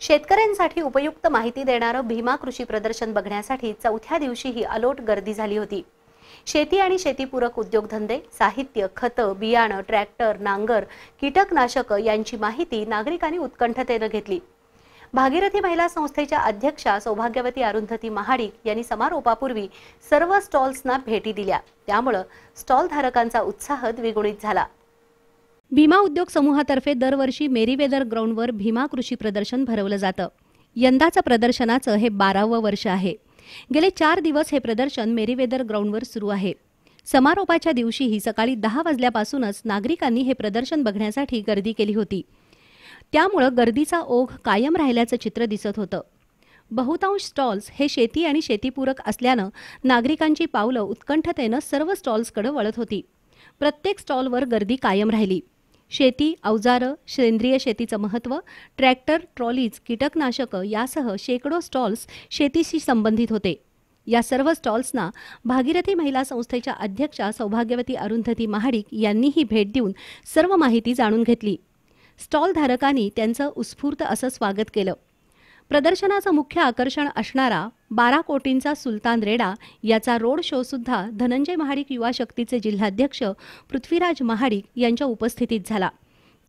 शेतकऱ्यांसाठी उपयुक्त माहिती देणारं भीमा कृषी प्रदर्शन बघण्यासाठी चौथ्या दिवशीही अलोट गर्दी झाली होती। शेती आणि शेतीपूरक उद्योगधंदे, साहित्य, खतं, बियाणं, ट्रॅक्टर, नांगर, कीटकनाशक यांची माहिती नागरिकांनी उत्कंठतेने घेतली। भागीरथी महिला संस्थेच्या अध्यक्षा सौभाग्यवती अरुंधती महाडिक यांनी समारोपापूर्वी सर्व स्टॉल्सना भेटी दिल्या, त्यामुळे स्टॉल धारकांचा उत्साह द्विगुणित झाला। भीमा उद्योग समूहातर्फे दरवर्षी मेरीवेदर ग्राउंडवर भीमा कृषी प्रदर्शन भरवलं जातं। यंदाचं प्रदर्शनाचं हे 12वं वर्ष आहे। गेले 4 दिवस हे प्रदर्शन मेरीवेदर ग्राउंडवर सुरू आहे। समारोपाच्या दिवशीही सकाळी 10 वाजल्यापासूनच नागरिकांनी हे प्रदर्शन बघण्यासाठी गर्दी केली होती। त्यामुळे गर्दीचा ओघ कायम राहिल्याचं चित्र दिसत होतं। बहुतांश स्टॉल्स हे शेती आणि शेतीपूरक असल्यानं नागरिकांची पावलं उत्कंठतेनं सर्व स्टॉल्सकडे वळत होती। प्रत्येक स्टॉलवर गर्दी कायम राहिली। शेती, अवजारं, सेंद्रिय शेतीचं महत्त्व, ट्रॅक्टर, ट्रॉलीज, कीटकनाशकं यासह शेकडो स्टॉल्स शेतीशी संबंधित होते। या सर्व स्टॉल्सना भागीरथी महिला संस्थेच्या अध्यक्षा सौभाग्यवती अरुंधती महाडिक यांनीही भेट देऊन सर्व माहिती जाणून घेतली। स्टॉल धारकांनी त्यांचं उत्स्फूर्त असं स्वागत केलं। प्रदर्शनाचं मुख्य आकर्षण असणारा 12 कोटींचा सुलतान रेडा याचा रोड शो सुद्धा धनंजय महाडिक युवा शक्तीचे जिल्हाध्यक्ष पृथ्वीराज महाडिक यांच्या उपस्थितीत झाला।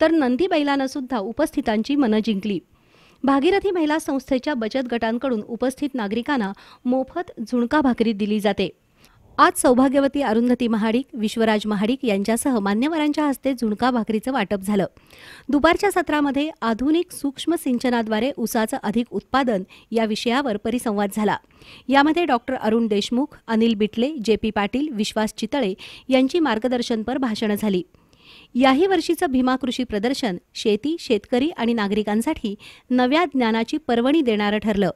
तर नंदी बैलानं सुद्धा उपस्थितांची मनं जिंकली। भागीरथी महिला संस्थेच्या बचत गटांकडून उपस्थित नागरिकांना मोफत झुणका भाकरी दिली जाते। आज सौभाग्यवती अरुंधती महाडिक, विश्वराज महाडिक यांच्यासह मान्यवरांच्या हस्ते झुणका भाकरीचं वाटप झालं। दुपारच्या सत्रामध्ये आधुनिक सूक्ष्म सिंचनाद्वारे ऊसाचं अधिक उत्पादन या विषयावर परिसंवाद झाला। यामध्ये डॉक्टर अरुण देशमुख, अनिल बिटले, जेपी पाटील, विश्वास चितळे यांची मार्गदर्शनपर भाषणं झाली। याही वर्षीचं भीमा कृषी प्रदर्शन शेती, शेतकरी आणि नागरिकांसाठी नव्या ज्ञानाची पर्वणी देणारं ठरलं।